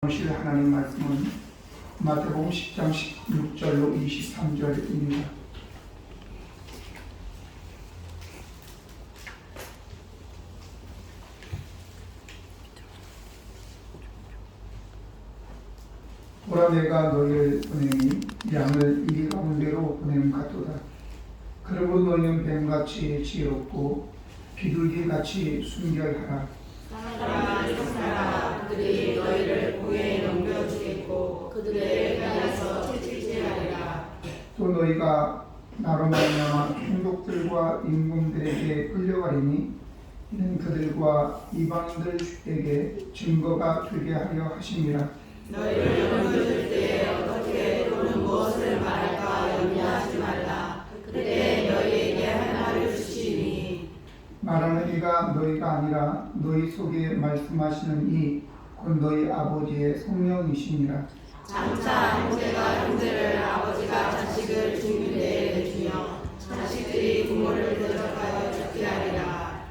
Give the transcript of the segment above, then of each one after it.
보실 하나님 말씀은 마태복음 10장 16절로 23절입니다. 보라 내가 너희를 보내니 양을 이리 가운데로 보냄 같도다. 그러고 너희는 뱀같이 지혜롭고 비둘기같이 순결하라. 그들이 너희를 공회에 넘겨주겠고 그들의 땅에서 채찍질하리라. 또 너희가 나로 말미암아 총독들과 임금들에게 끌려가리니 이는 그들과 이방인들에게 증거가 되게 하려 하심이라. 너희를 넘겨줄 때에 어떻게 또는 무엇을 말할까 염려하지 말라. 그때 너희에게 할 말을 주시니 말하는 이가 너희가 아니라 너희 속에 말씀하시는 이 곧 너희 아버지의 성령이시니라. 장차 형제가 형제를 아버지가 자식을 죽는 데에 내주며 자식들이 부모를 대적하여 죽게 하리라.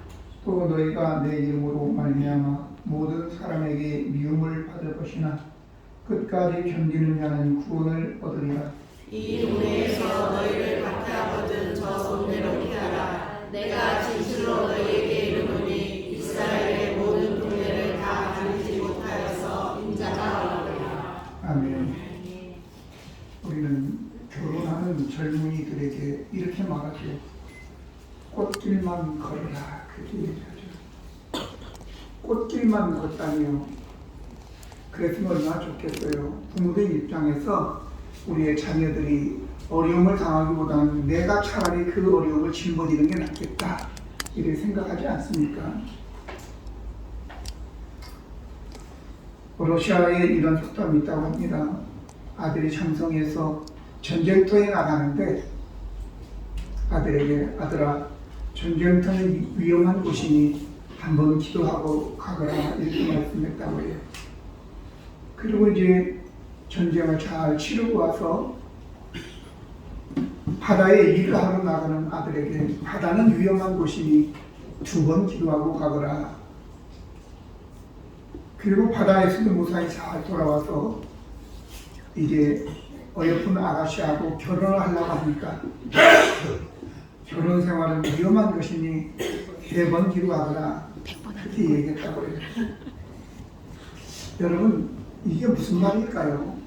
또 너희가 내 이름으로 말미암아 모든 사람에게 미움을 받을 것이나 끝까지 견디는 자는 구원을 얻으리라. 이 동네에서 너희를 박해하거든 저 동네로 피하라. 내가 진실로 너희에게 이르노니 이스라엘의 모든 동네를 다 다니지 못하여서 인자가 오리라. 아멘. 우리는 결혼하는 젊은이들에게 이렇게 말하죠. 꽃길만 걸어라. 그렇게 얘기하죠. 꽃길만 걷다니요. 그랬으면 얼마나 좋겠어요. 부모들 입장에서 우리의 자녀들이 어려움을 당하기보다는 내가 차라리 그 어려움을 짊어지는 게 낫겠다. 이렇게 생각하지 않습니까? 러시아에 이런 속담이 있다고 합니다. 아들이 장성해서 전쟁터에 나가는데 아들에게 아들아 전쟁터는 위험한 곳이니 한번 기도하고 가거라 이렇게 말씀했다고 해요. 그리고 이제 전쟁을 잘 치르고 와서 바다에 일을 하러 나가는 아들에게 바다는 위험한 곳이니 2번 기도하고 가거라. 그리고 바다에서도 무사히 잘 돌아와서 이제 어여쁜 아가씨하고 결혼을 하려고 하니까 결혼 생활은 위험한 것이니 3번 기도하거라. 그렇게 얘기했다고 해요. 여러분 이게 무슨 말일까요?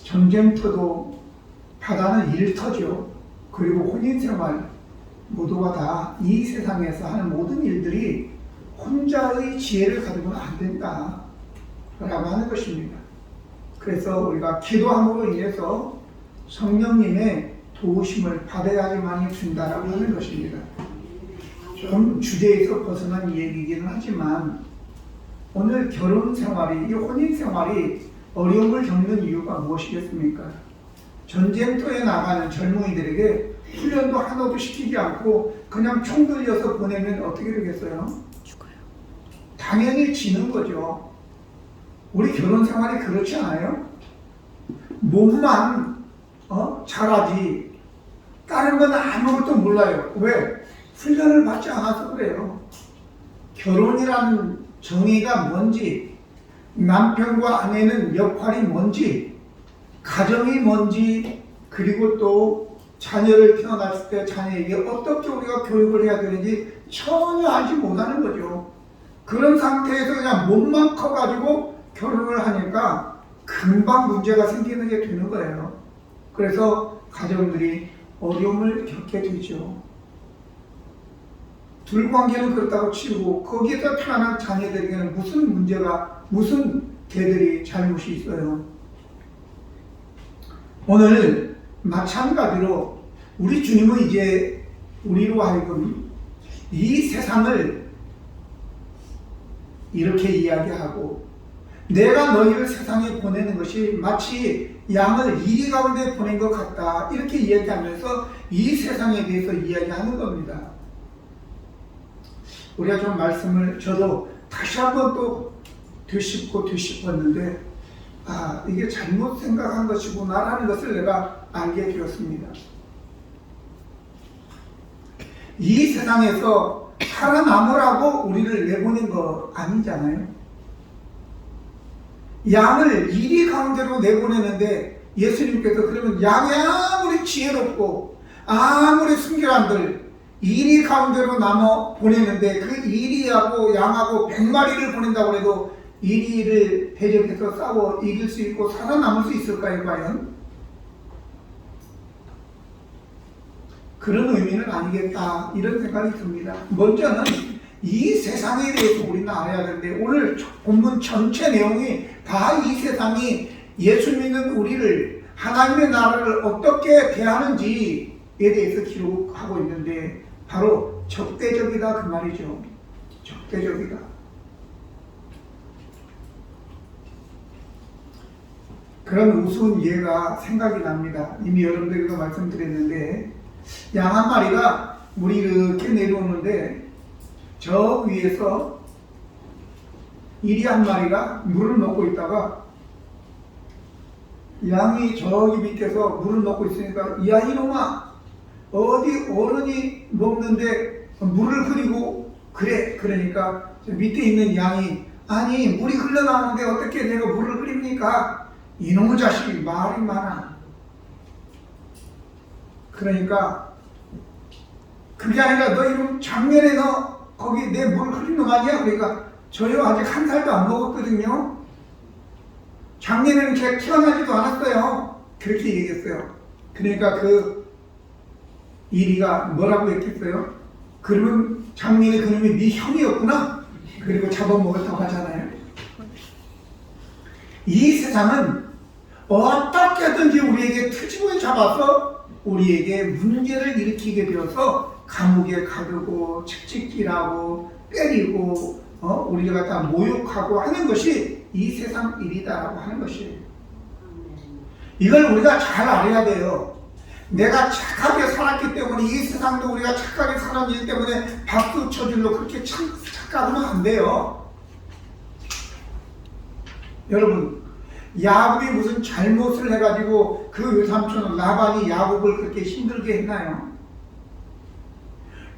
전쟁터도 바다는 일터죠. 그리고 혼인생활 모두가 다 이 세상에서 하는 모든 일들이 혼자의 지혜를 가지고는 안 된다 라고 하는 것입니다. 그래서 우리가 기도함으로 인해서 성령님의 도우심을 받아야지만이 된다라고 하는 것입니다. 좀 주제에서 벗어난 얘기이기는 하지만 오늘 결혼 생활이, 이 혼인 생활이 어려움을 겪는 이유가 무엇이겠습니까? 전쟁터에 나가는 젊은이들에게 훈련도 하나도 시키지 않고 그냥 총 들려서 보내면 어떻게 되겠어요? 죽어요. 당연히 지는 거죠. 우리 결혼 생활이 그렇지 않아요? 몸만 잘하지 다른 건 아무것도 몰라요. 왜? 훈련을 받지 않아서 그래요. 결혼이라는 정의가 뭔지, 남편과 아내는 역할이 뭔지, 가정이 뭔지, 그리고 또 자녀를 태어났을 때 자녀에게 어떻게 우리가 교육을 해야 되는지 전혀 알지 못하는 거죠. 그런 상태에서 그냥 몸만 커가지고 결혼을 하니까 금방 문제가 생기는 게 되는 거예요. 그래서 가정들이 어려움을 겪게 되죠. 둘 관계는 그렇다고 치고 거기에서 태어난 자녀들에게는 무슨 문제가, 무슨 개들이 잘못이 있어요. 오늘 마찬가지로 우리 주님은 이제 우리로 하여금 이 세상을 이렇게 이야기하고 내가 너희를 세상에 보내는 것이 마치 양을 이리 가운데 보낸 것 같다 이렇게 이야기하면서 이 세상에 대해서 이야기하는 겁니다. 우리가 좀 말씀을 저도 다시 한번 또 되짚었는데 이게 잘못 생각한 것이구나라는 것을 내가 알게 되었습니다. 이 세상에서 살아남으라고 우리를 내보낸 거 아니잖아요. 양을 이리 가운데로 내보내는데 예수님께서 그러면 양이 아무리 지혜롭고 아무리 순결한들 이리 가운데로 남아 보내는데 그 이리하고 양하고 100마리를 보낸다고 해도 이리를 대적해서 싸워 이길 수 있고 살아남을 수 있을까요 과연? 그런 의미는 아니겠다 이런 생각이 듭니다. 먼저는 이 세상에 대해서 우리는 알아야 되는데 오늘 본문 전체 내용이 다 이 세상이 예수 믿는 우리를 하나님의 나라를 어떻게 대하는지에 대해서 기록하고 있는데 바로 적대적이다 그 말이죠. 적대적이다. 그런 우스운 예가 생각이 납니다. 이미 여러분들에게도 말씀드렸는데 양 한 마리가 물이 이렇게 내려오는데 저 위에서 이리 한 마리가 물을 먹고 있다가 양이 저기 밑에서 물을 먹고 있으니까 야 이놈아 어디 어른이 먹는데 물을 흐리고 그래 그러니까 저 밑에 있는 양이 아니 물이 흘러나오는데 어떻게 내가 물을 흐립니까? 이놈의 자식이 말이 많아. 그러니까 그게 아니라 너 이놈 작년에 너 거기 내 물 흐린 놈 아니야? 그러니까 저요 아직 한 살도 안 먹었거든요. 작년에는 제가 태어나지도 않았어요. 그렇게 얘기했어요. 그러니까 그 이리가 뭐라고 했겠어요? 그러면 작년에 그놈이 네 형이었구나? 그리고 잡아먹었다고 하잖아요. 이 세상은 어떻게든지 우리에게 트집을 잡아서 우리에게 문제를 일으키게 되어서 감옥에 가두고 채찍질하고 때리고 우리가 갖다 모욕하고 하는 것이 이 세상 일이다라고 하는 것이에요. 이걸 우리가 잘 알아야 돼요. 내가 착하게 살았기 때문에 이 세상도 우리가 착하게 살았기 때문에 박수 쳐줄로 그렇게 착각하면 안 돼요. 여러분 야곱이 무슨 잘못을 해가지고 그 외삼촌 라반이 야곱을 그렇게 힘들게 했나요?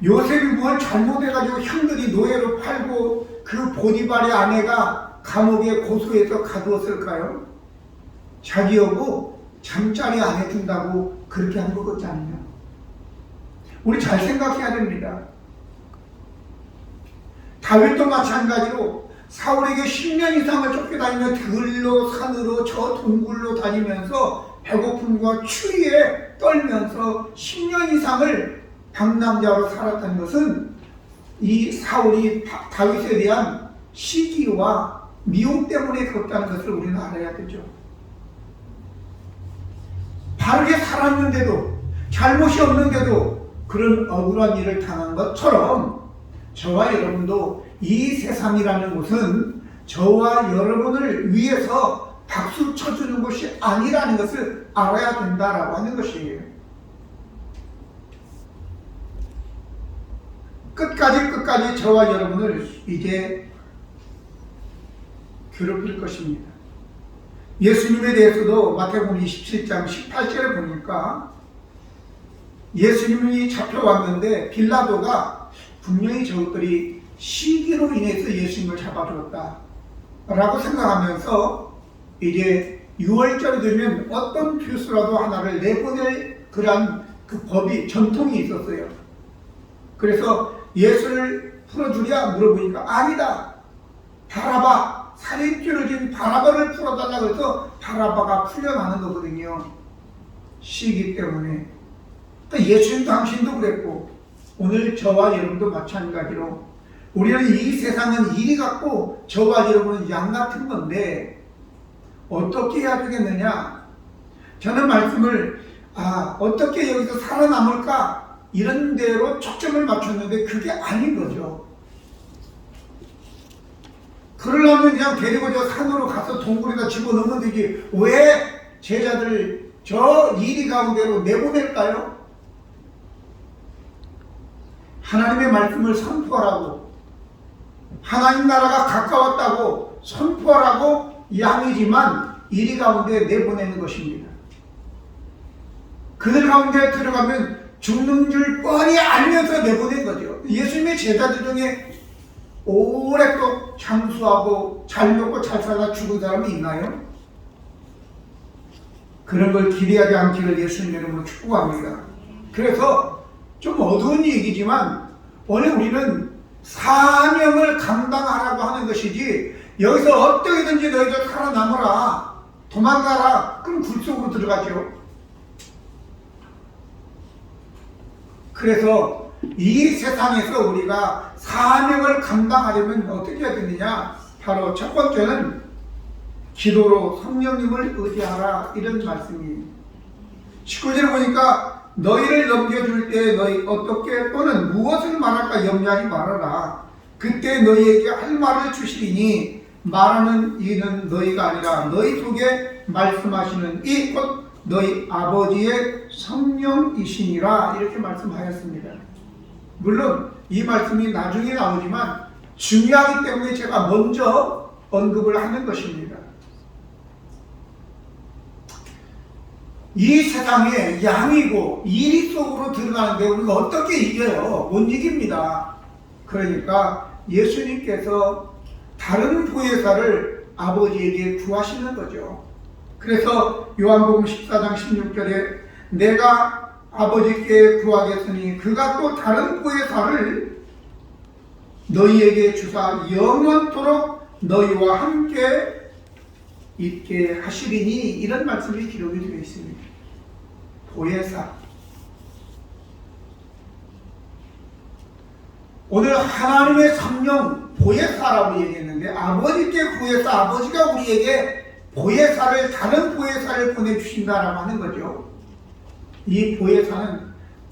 요셉이 뭘 잘못해가지고 형들이 노예로 팔고 그 보디발의 아내가 감옥에 고소해서 가두었을까요? 자기 여보 잠자리 안 해준다고 그렇게 한 것 같지 않나요? 우리 잘 생각해야 됩니다. 다윗도 마찬가지로 사울에게 10년 이상을 쫓겨다니며 들로 산으로 저 동굴로 다니면서 배고픔과 추위에 떨면서 10년 이상을 방랑자로 살았다는 것은 이 사울이 다윗에 대한 시기와 미움 때문에 그렇다는 것을 우리는 알아야 되죠. 바르게 살았는데도 잘못이 없는데도 그런 억울한 일을 당한 것처럼 저와 여러분도 이 세상이라는 곳은 저와 여러분을 위해서 박수 쳐주는 것이 아니라는 것을 알아야 된다라고 하는 것이에요. 끝까지 저와 여러분을 이제 괴롭힐 것입니다. 예수님에 대해서도 마태복음 27장 18절에 보니까 예수님이 잡혀왔는데 빌라도가 분명히 저것들이 시기로 인해서 예수님을 잡아주었다 라고 생각하면서 이제 6월절이 되면 어떤 필수라도 하나를 내보낼 그런 그 법이 전통이 있었어요. 그래서 예수를 풀어주랴 물어보니까 아니다. 바라바 살인죄를 지은 바라바를 풀어달라고 해서 바라바가 풀려나는 거거든요. 시기 때문에. 그러니까 예수님도 당신도 그랬고 오늘 저와 여러분도 마찬가지로 우리는 이 세상은 이리 같고 저와 여러분은 양 같은 건데 어떻게 해야 되겠느냐? 저는 말씀을 어떻게 여기서 살아남을까? 이런 대로 초점을 맞췄는데 그게 아닌 거죠. 그러려면 그냥 데리고 저 산으로 가서 동굴에다 집어넣으면 되지 왜 제자들 저 이리 가운데로 내보낼까요? 하나님의 말씀을 선포하라고 하나님 나라가 가까웠다고 선포하라고 양이지만 이리 가운데 내보내는 것입니다. 그들 가운데 들어가면 죽는 줄 뻔히 알면서 내보낸 거죠. 예수님의 제자들 중에 오래 또 장수하고 잘 먹고 잘 살다 죽은 사람이 있나요? 그런 걸 기대하지 않기를 예수님 이름으로 축복합니다. 그래서 좀 어두운 얘기지만 오늘 우리는 사명을 감당하라고 하는 것이지, 여기서 어떻게든지 너희들 살아남아라, 도망가라, 그럼 굴 속으로 들어가죠. 그래서 이 세상에서 우리가 사명을 감당하려면 어떻게 해야 되느냐? 바로 첫 번째는 기도로 성령님을 의지하라, 이런 말씀이에요. 19절에 보니까 너희를 넘겨줄 때 너희 어떻게 또는 무엇을 말할까 염려하지 말아라. 그때 너희에게 할 말을 주시리니 말하는 이는 너희가 아니라 너희 속에 말씀하시는 이 곧 너희 아버지의 성령이시니라, 이렇게 말씀하였습니다. 물론 이 말씀이 나중에 나오지만 중요하기 때문에 제가 먼저 언급을 하는 것입니다. 이 세상에 양이고 이리 속으로 들어가는데 우리가 어떻게 이겨요? 못 이깁니다. 그러니까 예수님께서 다른 보혜사를 아버지에게 구하시는 거죠. 그래서 요한복음 14장 16절에 내가 아버지께 구하겠으니 그가 또 다른 보혜사를 너희에게 주사 영원토록 너희와 함께 있게 하시리니, 이런 말씀이 기록이 되어 있습니다. 보혜사. 오늘 하나님의 성령 보혜사라고 얘기했는데, 아버지께 보혜사, 아버지가 우리에게 보혜사를, 다른 보혜사를 보내주신다라고 하는 거죠. 이 보혜사는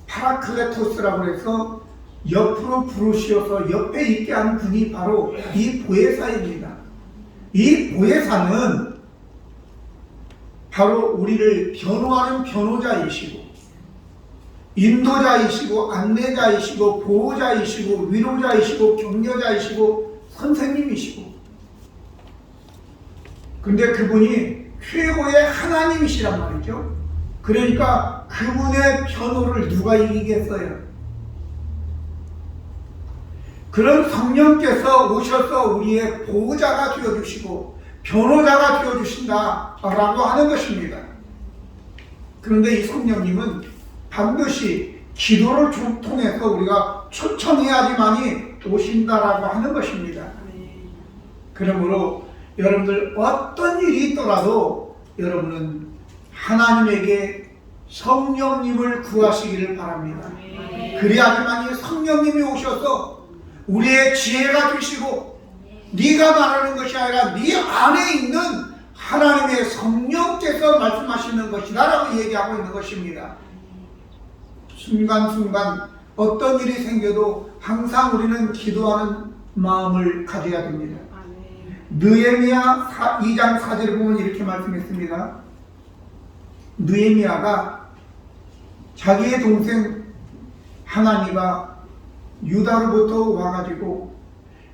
파라클레토스라고 해서 옆으로 부르시어서 옆에 있게 하는 분이 바로 이 보혜사입니다. 이 보혜사는 바로 우리를 변호하는 변호자이시고 인도자이시고 안내자이시고 보호자이시고 위로자이시고 격려자이시고 선생님이시고, 근데 그분이 최고의 하나님이시란 말이죠. 그러니까 그분의 변호를 누가 이기겠어요? 그런 성령께서 오셔서 우리의 보호자가 되어주시고 변호자가 되어주신다라고 하는 것입니다. 그런데 이 성령님은 반드시 기도를 통해서 우리가 초청해야지만이 오신다라고 하는 것입니다. 그러므로 여러분들 어떤 일이 있더라도 여러분은 하나님에게 성령님을 구하시기를 바랍니다. 그래야지만이 성령님이 오셔서 우리의 지혜가 되시고, 네가 말하는 것이 아니라 네 안에 있는 하나님의 성령께서 말씀하시는 것이다 라고 얘기하고 있는 것입니다. 순간순간 어떤 일이 생겨도 항상 우리는 기도하는 마음을 가져야 됩니다. 느헤미야 2장 4절에 보면 이렇게 말씀했습니다. 느헤미야가 자기의 동생 하나니가 유다로부터 와가지고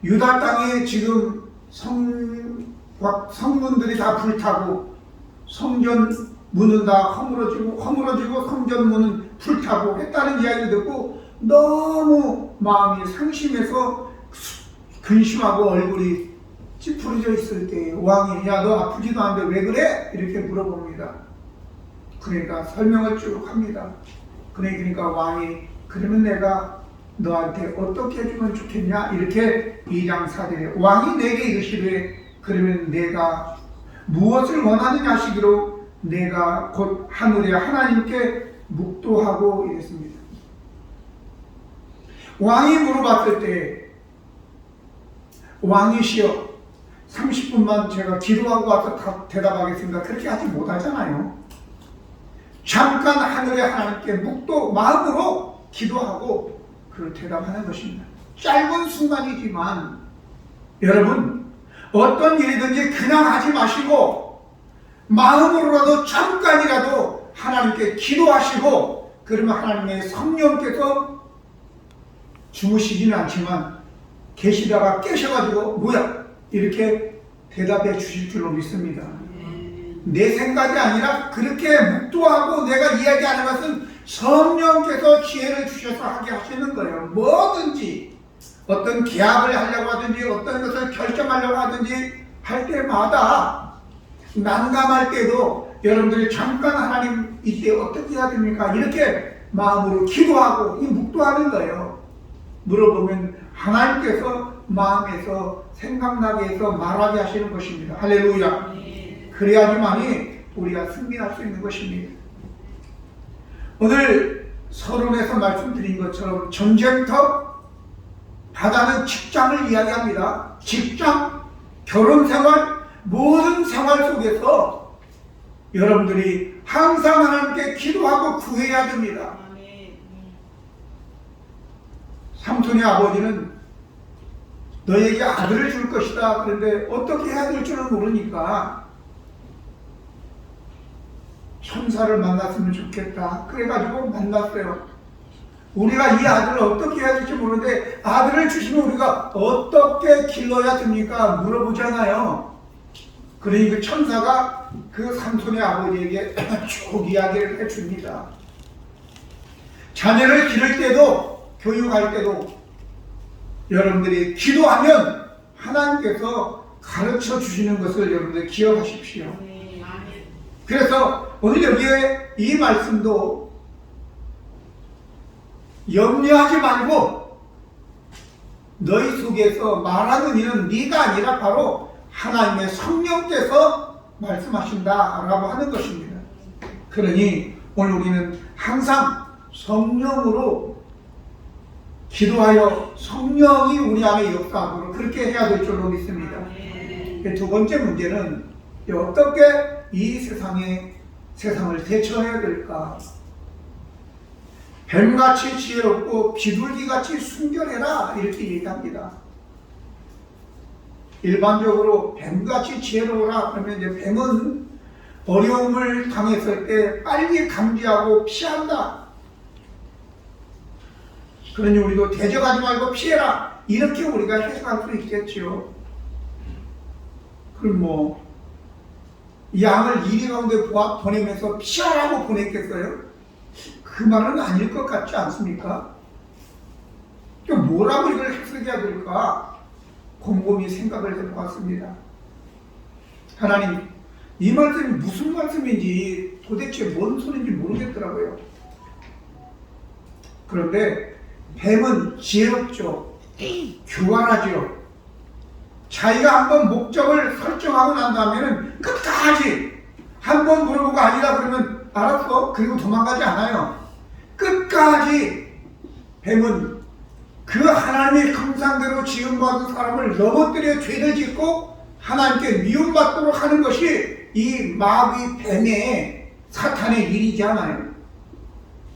유다 땅에 지금 성문들이 다 불타고 성전 문은 다 허물어지고 성전 문은 불타고 했다는 이야기를 듣고 너무 마음이 상심해서 근심하고 얼굴이 찌푸려져 있을 때 왕이 야 너 아프지도 않은데 왜 그래? 이렇게 물어봅니다. 그러니까 설명을 쭉 합니다. 그러니까 왕이 그러면 내가 너한테 어떻게 해주면 좋겠냐? 이렇게 2장 4절에 왕이 내게 이르시되 그러면 내가 무엇을 원하느냐 하시기로 내가 곧 하늘의 하나님께 묵도하고 이랬습니다. 왕이 물어봤을 때 왕이시여 30분만 제가 기도하고 와서 대답하겠습니다. 그렇게 하지 못하잖아요. 잠깐 하늘의 하나님께 묵도 마음으로 기도하고 그 대답하는 것입니다. 짧은 순간이지만 여러분 어떤 일이든지 그냥 하지 마시고 마음으로라도 잠깐이라도 하나님께 기도하시고, 그러면 하나님의 성령께서 주무시지는 않지만 계시다가 깨셔가지고 뭐야? 이렇게 대답해 주실 줄로 믿습니다. 내 생각이 아니라 그렇게 묵도하고 내가 이야기하는 것은 성령께서 지혜를 주셔서 하게 하시는 거예요. 뭐든지 어떤 계약을 하려고 하든지 어떤 것을 결정하려고 하든지 할 때마다 난감할 때도 여러분들이 잠깐 하나님 이제 어떻게 해야 됩니까? 이렇게 마음으로 기도하고 묵도하는 거예요. 물어보면 하나님께서 마음에서 생각나게 해서 말하게 하시는 것입니다. 할렐루야. 그래야지만이 우리가 승리할 수 있는 것입니다. 오늘 서론에서 말씀드린 것처럼 전쟁터, 바다는 직장을 이야기합니다. 직장, 결혼생활, 모든 생활 속에서 여러분들이 항상 하나님께 기도하고 구해야 됩니다. 삼손의 아버지는 너에게 아들을 줄 것이다. 그런데 어떻게 해야 될 줄은 모르니까 천사를 만났으면 좋겠다. 그래가지고 만났어요. 우리가 이 아들을 어떻게 해야 될지 모르는데 아들을 주시면 우리가 어떻게 길러야 됩니까? 물어보잖아요. 그러니 그 천사가 그 삼손의 아버지에게 쭉 이야기를 해줍니다. 자녀를 기를 때도 교육할 때도 여러분들이 기도하면 하나님께서 가르쳐 주시는 것을 여러분들 기억하십시오. 그래서 오늘 여기에 이 말씀도 염려하지 말고 너희 속에서 말하는 이는 네가 아니라 바로 하나님의 성령께서 말씀하신다라고 하는 것입니다. 그러니 오늘 우리는 항상 성령으로 기도하여 성령이 우리 안에 역사하도록 그렇게 해야 될 줄로 믿습니다. 두 번째 문제는 어떻게 이 세상을 대처해야 될까? 뱀같이 지혜롭고 비둘기같이 순결해라 이렇게 얘기합니다. 일반적으로 뱀같이 지혜로워라 그러면 이제 뱀은 어려움을 당했을 때 빨리 감지하고 피한다. 그러니 우리도 대적하지 말고 피해라 이렇게 우리가 해석할 수 있겠지요. 그럼 양을 이리 가운데 보내면서 피하라고 보냈겠어요? 그 말은 아닐 것 같지 않습니까? 뭐라고 이걸 해석해야 될까? 곰곰이 생각을 해보았습니다. 하나님, 이 말씀이 무슨 말씀인지 도대체 뭔 소리인지 모르겠더라고요. 그런데 뱀은 지혜롭죠. 교활하죠. 자기가 한번 목적을 설정하고 난 다음에는 끝까지 한번 물어보고 아니다 그러면 알았어. 그리고 도망가지 않아요. 끝까지 뱀은 그 하나님의 형상대로 지음받은 사람을 넘어뜨려 죄를 짓고 하나님께 미움받도록 하는 것이 이 마귀 뱀의 사탄의 일이지 않아요.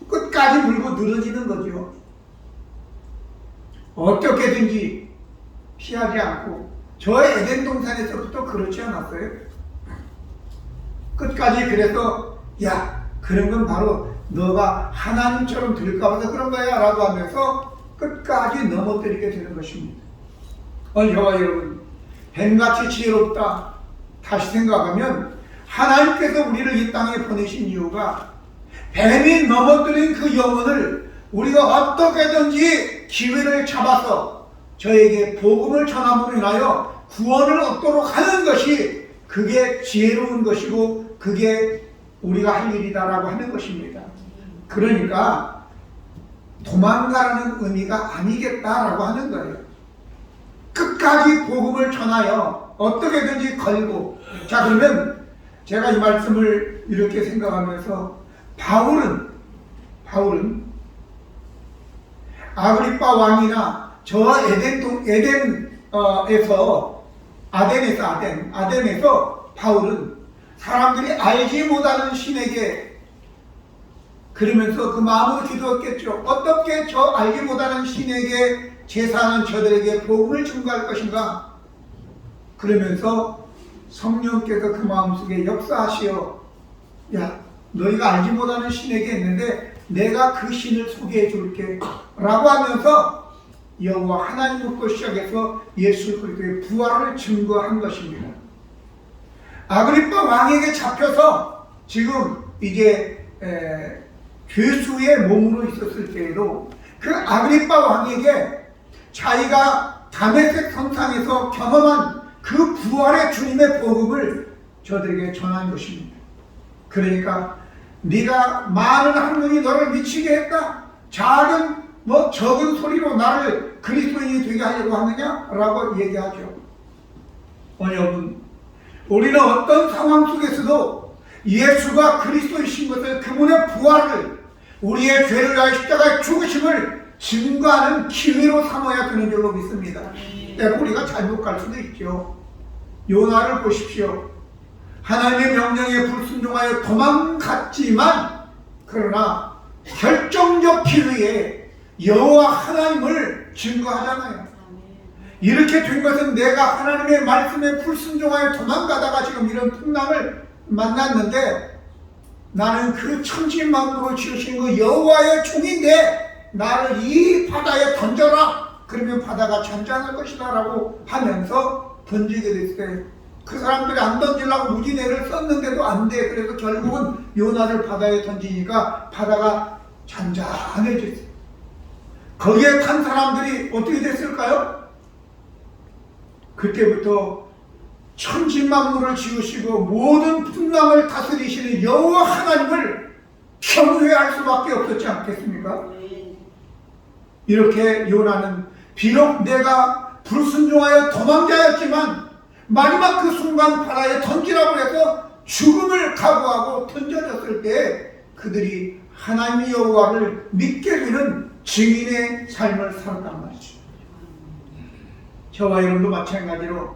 끝까지 물고 늘어지는 거죠. 어떻게든지 피하지 않고 저 에덴 동산에서부터 그렇지 않았어요? 끝까지 그래서 야 그런 건 바로 너가 하나님처럼 될까 봐서 그런 거야 라고 하면서 끝까지 넘어뜨리게 되는 것입니다. 저와 여러분 뱀같이 지혜롭다 다시 생각하면 하나님께서 우리를 이 땅에 보내신 이유가 뱀이 넘어뜨린 그 영혼을 우리가 어떻게든지 기회를 잡아서 저에게 복음을 전함으로 인하여 구원을 얻도록 하는 것이 그게 지혜로운 것이고 그게 우리가 할 일이다라고 하는 것입니다. 그러니까 도망가라는 의미가 아니겠다라고 하는 거예요. 끝까지 복음을 전하여 어떻게든지 걸고 자 그러면 제가 이 말씀을 이렇게 생각하면서 바울은 아그리빠 왕이나 저 아덴에서 바울은 사람들이 알지 못하는 신에게 그러면서 그 마음으로 기도했겠죠. 어떻게 저 알지 못하는 신에게 제사하는 저들에게 복음을 증거할 것인가? 그러면서 성령께서 그 마음속에 역사하시어 야 너희가 알지 못하는 신에게 했는데 내가 그 신을 소개해 줄게 라고 하면서 여호와 하나님부터 시작해서 예수 그리스도의 부활을 증거한 것입니다. 아그리빠 왕에게 잡혀서 지금 이제 죄수의 몸으로 있었을 때에도 그 아그리빠 왕에게 자기가 다메섹 성상에서 경험한 그 부활의 주님의 복음을 저들에게 전한 것입니다. 그러니까 네가 많은 학문이 너를 미치게 했다. 적은 소리로 나를 그리스도인이 되게 하려고 하느냐라고 얘기하죠. 여러분, 우리는 어떤 상황 속에서도 예수가 그리스도이신 것을, 그분의 부활을, 우리의 죄를 위하여 십자가의 죽으심을 증거하는 기회로 삼아야 되는 줄로 믿습니다. 때로 우리가 잘못 갈 수도 있죠. 요나를 보십시오. 하나님의 명령에 불순종하여 도망갔지만, 그러나 결정적 기회에 여호와 하나님을 증거하잖아요. 이렇게 된 것은 내가 하나님의 말씀에 불순종하여 도망가다가 지금 이런 풍랑을 만났는데, 나는 그 천지만물을 지으신 그 여호와의 종인데 나를 이 바다에 던져라. 그러면 바다가 잔잔할 것이다 라고 하면서 던지게 됐을 때, 그 사람들이 안 던지려고 무지개를 썼는데도 안 돼. 그래서 결국은 요나를 바다에 던지니까 바다가 잔잔해졌어요. 거기에 탄 사람들이 어떻게 됐을까요? 그때부터 천지만물을 지으시고 모든 풍랑을 다스리시는 여호와 하나님을 경외할 수밖에 없었지 않겠습니까? 이렇게 요나는 비록 내가 불순종하여 도망자였지만 마지막 그 순간 바다에 던지라고 해서 죽음을 각오하고 던져졌을 때 그들이 하나님의 여호와를 믿게 되는 증인의 삶을 살았단 말이죠. 저와 여러분도 마찬가지로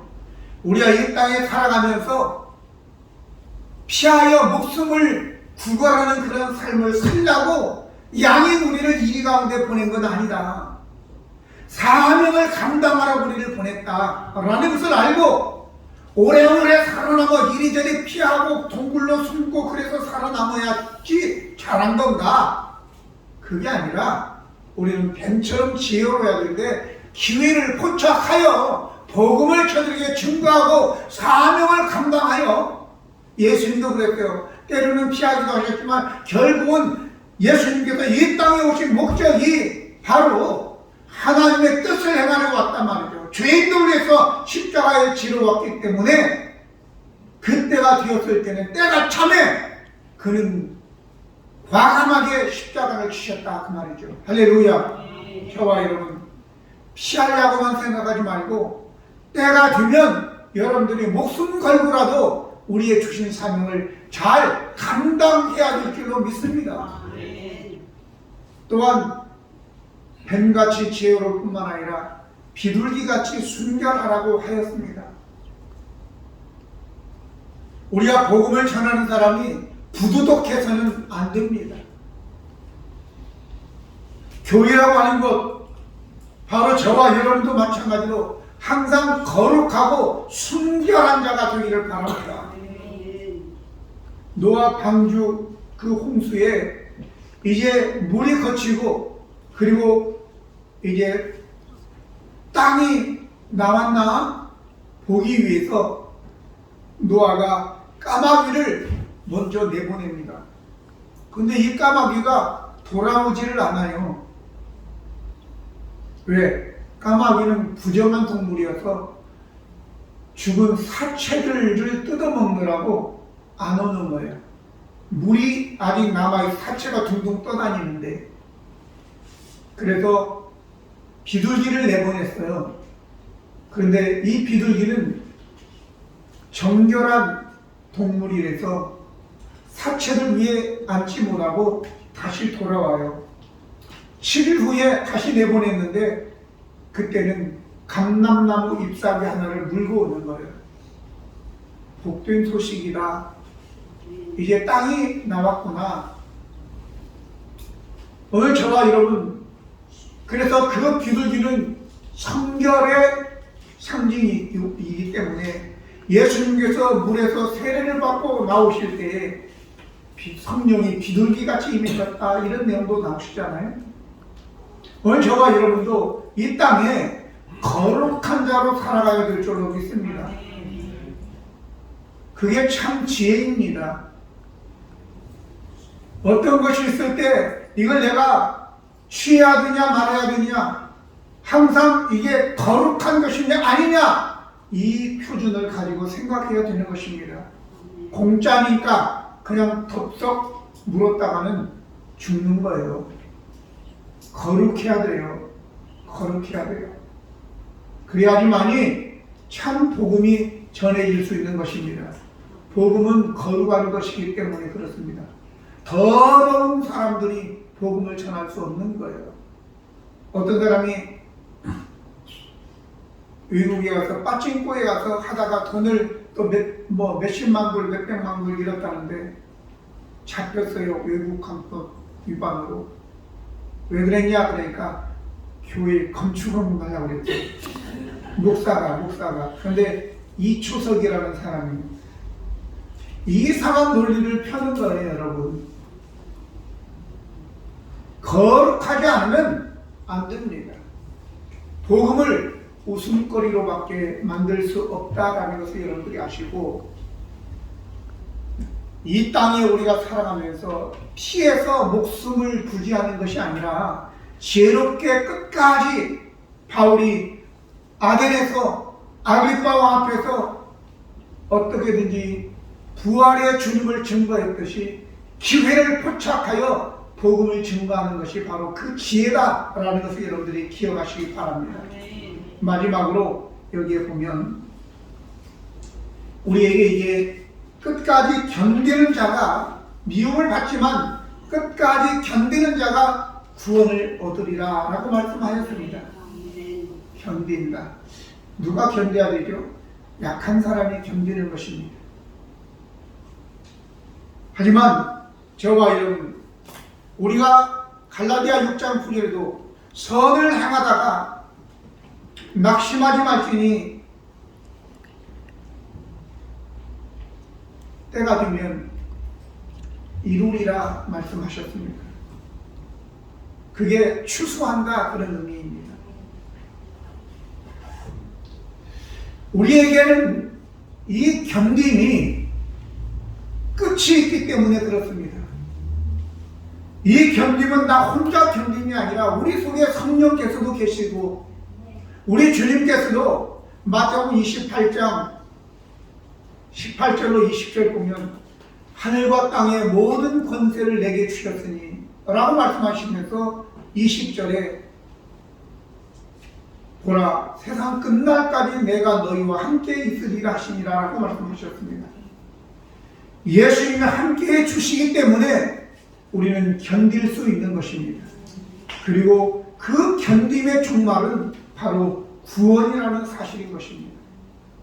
우리가 이 땅에 살아가면서 피하여 목숨을 구걸하는 그런 삶을 살려고 양인 우리를 이 가운데 보낸 건 아니다. 사명을 감당하러 우리를 보냈다라는 것을 알고 오래오래 살아남아 이리저리 피하고 동굴로 숨고 그래서 살아남아야지 잘한 건가? 그게 아니라 우리는 뱀처럼 지혜로워야 되는데 기회를 포착하여 복음을 저들에게 증거하고 사명을 감당하여, 예수님도 그랬어요. 때로는 피하기도 하셨지만 결국은 예수님께서 이 땅에 오신 목적이 바로 하나님의 뜻을 행하려고 왔단 말이죠. 죄인들을 위해서 십자가에 지러 왔기 때문에 그때가 되었을 때는 때가 참에 그는 과감하게 십자가를 지셨다 그 말이죠. 할렐루야. 저와 여러분, 피하려고만 생각하지 말고 때가 되면 여러분들이 목숨 걸고라도 우리의 주신 사명을 잘 감당해야 될 줄로 믿습니다. 또한 뱀같이 지혜로울 뿐만 아니라 비둘기같이 순결하라고 하였습니다. 우리가 복음을 전하는 사람이 부도덕해서는 안 됩니다. 교회라고 하는 것, 바로 저와 여러분도 마찬가지로 항상 거룩하고 순결한 자가 되기를 바랍니다. 노아 방주 그 홍수에 이제 물이 거치고 그리고 이제 땅이 나왔나 보기 위해서 노아가 까마귀를 먼저 내보냅니다. 근데 이 까마귀가 돌아오지를 않아요. 왜? 까마귀는 부정한 동물이어서 죽은 사체들을 뜯어먹느라고 안 오는 거예요. 물이 아직 남아있어 사체가 둥둥 떠다니는데, 그래서 비둘기를 내보냈어요. 그런데 이 비둘기는 정결한 동물이라서 사체를 위에 앉지 못하고 다시 돌아와요. 7일 후에 다시 내보냈는데 그때는 감람나무 잎사귀 하나를 물고 오는 거예요. 복된 소식이다. 이제 땅이 나왔구나. 오늘 저와 여러분, 그래서 그 비둘기는 성결의 상징이기 때문에 예수님께서 물에서 세례를 받고 나오실 때에 성령이 비둘기같이 임하셨다 이런 내용도 나오시잖아요. 오늘 저와 여러분도 이 땅에 거룩한 자로 살아가야 될 줄로 믿습니다. 그게 참 지혜입니다. 어떤 것이 있을 때 이걸 내가 취해야 되냐 말아야 되냐 항상 이게 거룩한 것이냐 아니냐 이 표준을 가지고 생각해야 되는 것입니다. 공짜니까 그냥 덥석 물었다가는 죽는 거예요. 거룩해야 돼요. 거룩해야 돼요. 그래야지만이 참 복음이 전해질 수 있는 것입니다. 복음은 거룩한 것이기 때문에 그렇습니다. 더러운 사람들이 복음을 전할 수 없는 거예요. 어떤 사람이 외국에 가서 빠찡코에 가서 하다가 돈을 또 몇십만 불, 몇백만 불 잃었다는데 잡혔어요. 외국 강법 위반으로. 왜 그랬냐? 그러니까 교회 건축을 하려고 그랬죠. 목사가. 그런데 이초석이라는 사람이 이상한 논리를 펴는 거예요, 여러분. 거룩하지 않으면 안 됩니다. 복음을 웃음거리로밖에 만들 수 없다라는 것을 여러분들이 아시고, 이 땅에 우리가 살아가면서 피해서 목숨을 부지하는 것이 아니라 지혜롭게 끝까지 바울이 아덴에서 아그리파 왕 앞에서 어떻게든지 부활의 주님을 증거했듯이 기회를 포착하여 복음을 증거하는 것이 바로 그 지혜다라는 것을 여러분들이 기억하시기 바랍니다. 마지막으로 여기에 보면 우리에게 이게 끝까지 견디는 자가 미움을 받지만 끝까지 견디는 자가 구원을 얻으리라 라고 말씀하였습니다. 견딘다. 누가 견뎌야 되죠? 약한 사람이 견디는 것입니다. 하지만 저와 여러분, 우리가 갈라디아 6장 9절에도 선을 행하다가 낙심하지 말지니 때가 되면 이루리라 말씀하셨습니다. 그게 추수한다 그런 의미입니다. 우리에게는 이 견딤이 끝이 있기 때문에 그렇습니다. 이 견딤은 나 혼자 견딤이 아니라 우리 속에 성령께서도 계시고 우리 주님께서도 마태복음 28장 18절로 20절 보면 하늘과 땅의 모든 권세를 내게 주셨으니 라고 말씀하시면서 20절에 보라 세상 끝날까지 내가 너희와 함께 있으리라 하시니라 라고 말씀하셨습니다. 예수님이 함께 해주시기 때문에 우리는 견딜 수 있는 것입니다. 그리고 그 견딤의 종말은 바로 구원이라는 사실인 것입니다.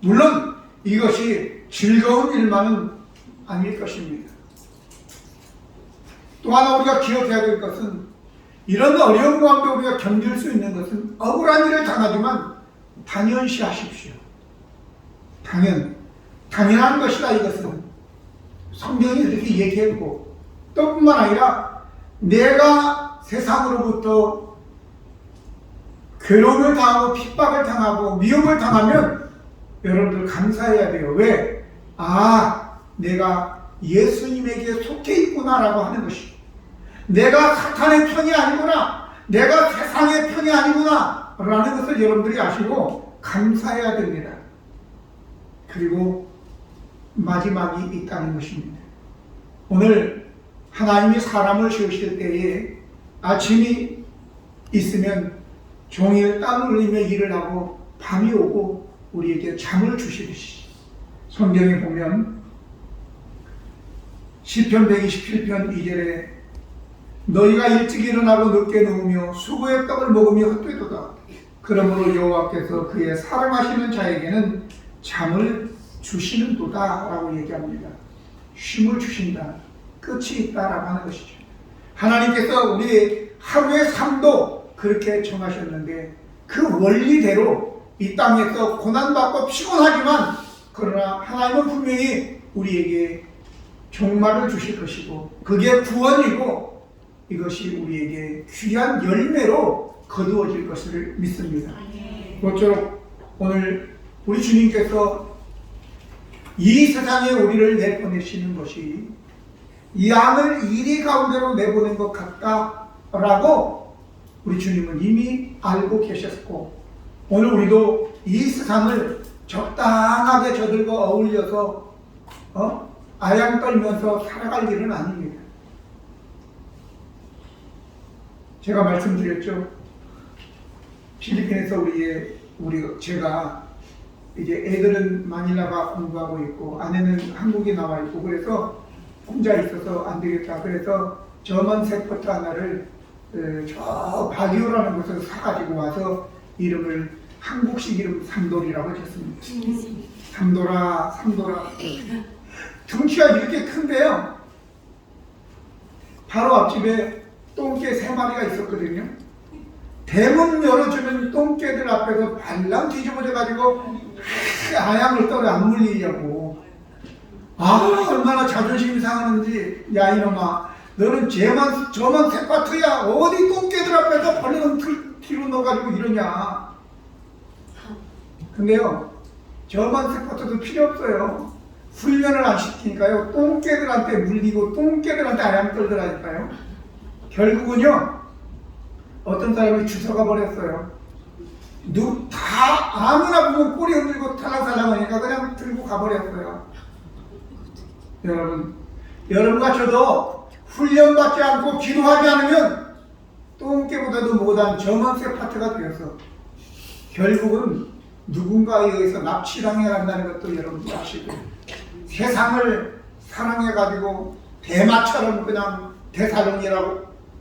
물론 이것이 즐거운 일만은 아닐 것입니다. 또 하나 우리가 기억해야 될 것은 이런 어려운 가운데 우리가 견딜 수 있는 것은 억울한 일을 당하지만 당연시 하십시오. 당연한 것이다. 이것은 성경이 이렇게 얘기했고 또 뿐만 아니라 내가 세상으로부터 괴로움을 당하고 핍박을 당하고 미움을 당하면 여러분들 감사해야 돼요. 왜? 내가 예수님에게 속해 있구나라고 하는 것이죠. 내가 사탄의 편이 아니구나, 내가 세상의 편이 아니구나 라는 것을 여러분들이 아시고 감사해야 됩니다. 그리고 마지막이 있다는 것입니다. 오늘 하나님이 사람을 지으실 때에 아침이 있으면 종일 땀을 흘리며 일을 하고 밤이 오고 우리에게 잠을 주시듯이 성경에 보면 시편 127편 2절에 너희가 일찍 일어나고 늦게 누우며 수고의 떡을 먹으며 헛되도다. 그러므로 여호와께서 그의 사랑하시는 자에게는 잠을 주시는도다 라고 얘기합니다. 쉼을 주신다. 끝이 있다라고 하는 것이죠. 하나님께서 우리 하루의 삶도 그렇게 정하셨는데 그 원리대로 이 땅에서 고난받고 피곤하지만 그러나 하나님은 분명히 우리에게 종말을 주실 것이고 그게 구원이고 이것이 우리에게 귀한 열매로 거두어질 것을 믿습니다. 모쪼록 오늘 우리 주님께서 이 세상에 우리를 내보내시는 것이 양을 이리 가운데로 내보낸 것 같다라고 우리 주님은 이미 알고 계셨고 오늘 우리도 이 세상을 적당하게 저들과 어울려서 아양 떨면서 살아갈 일은 아닙니다. 제가 말씀드렸죠. 필리핀에서 제가 이제 애들은 마닐라가 공부하고 있고 아내는 한국에 나와 있고 그래서 혼자 있어서 안 되겠다. 그래서 저먼 셰퍼드 하나를 저 바디오라는 곳에서 사가지고 와서 이름을 한국식 이름 삼돌이라고 지었습니다. 삼돌아. 덩치가 이렇게 큰데요. 바로 앞집에 똥개 3마리가 있었거든요. 대문 열어주면 똥개들 앞에서 발랑 뒤집어져가지고 아양을 떨어 안 물리려고. 얼마나 자존심이 상하는지. 야 이놈아, 너는 저만 셋파트야. 어디 똥개들 앞에서 벌레는 뒤로 넣어가지고 이러냐. 근데요, 저만 셋파트도 필요 없어요. 훈련을 안 시키니까요, 똥개들한테 물리고 똥개들한테 아양 떨더라니까요. 결국은요, 어떤 사람이 주워가 버렸어요. 아무나 보면 꼬리 흔들고 탈락살랑하니까 그냥 들고 가버렸어요. 여러분과 저도 훈련받지 않고 기도하지 않으면 똥개보다도 못한 저만세 파트가 되어서 결국은 누군가에 의해서 납치당해 간다는 것도 여러분도 아시고, 세상을 사랑해가지고 대마처럼 그냥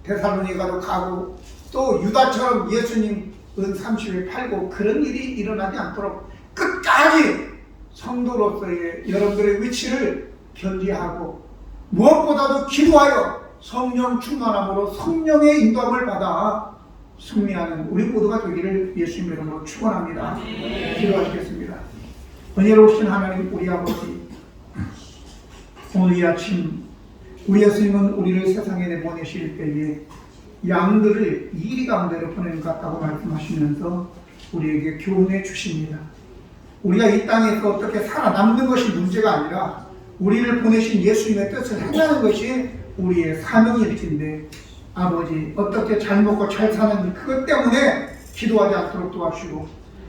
데살로니가로 가고 또 유다처럼 예수님 은 30일 팔고 그런 일이 일어나지 않도록 끝까지 성도로서의 여러분들의 위치를 견지하고 무엇보다도 기도하여 성령 충만함으로 성령의 인도함을 받아 승리하는 우리 모두가 되기를 예수님 이름으로 축원합니다. 기도하시겠습니다. 은혜로우신 하나님 우리 아버지, 오늘 이 아침 우리 예수님은 우리를 세상에 내보내실 때에 양들을 이리 가운데로 보내는 것 같다고 말씀하시면서 우리에게 교훈해 주십니다. 우리가 이 땅에서 어떻게 살아남는 것이 문제가 아니라 우리를 보내신 예수님의 뜻을 행하는 것이 우리의 사명일진데, 아버지 어떻게 잘 먹고 잘 사는지 그것 때문에 기도하지 않도록 도와주시고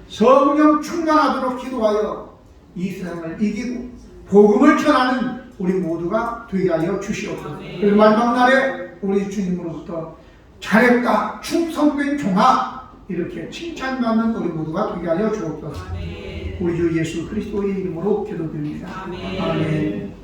성령 충만하도록 기도하여 이 세상을 이기고 복음을 전하는 우리 모두가 되게 하여 주시옵소서. 그리고 마지막 날에 우리 주님으로부터 잘했다, 충성된 종아, 이렇게 칭찬받는 우리 모두가 되게 하여 주옵소서. 우리 주 예수 그리스도의 이름으로 기도드립니다. 아멘.